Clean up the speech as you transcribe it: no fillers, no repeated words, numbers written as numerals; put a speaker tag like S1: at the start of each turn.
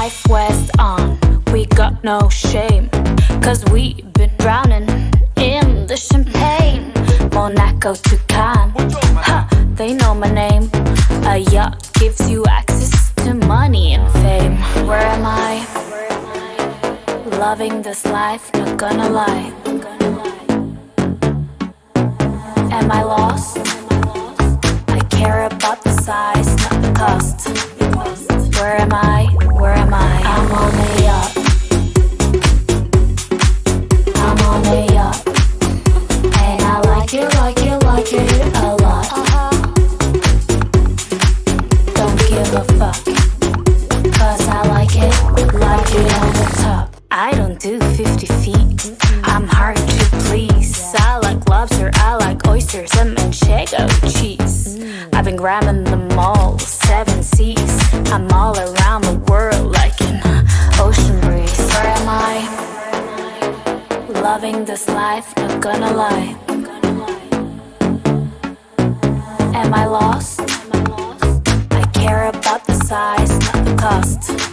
S1: life west on. We got no shame, cause we've been drowning in the champagne. Monaco to Cannes, ha, they know my name. A yacht gives you access to money and fame. Where am I? Loving this life, not gonna lie. Am I lost? I care about the size, not the cost. Where am I? Where am I? I'm on a yacht. I'm on a yacht. And I like it, like it, like it a lot. Don't give a fuck, cause I like it on the top. I don't do 50 feet, I'm hard to please. I like lobster, I like oysters, and manchego cheese. I've been grabbing them all, 7 seas. I'm all around the world like an ocean breeze. Where am I? Loving this life, not gonna lie. Am I lost? I care about the size, not the cost.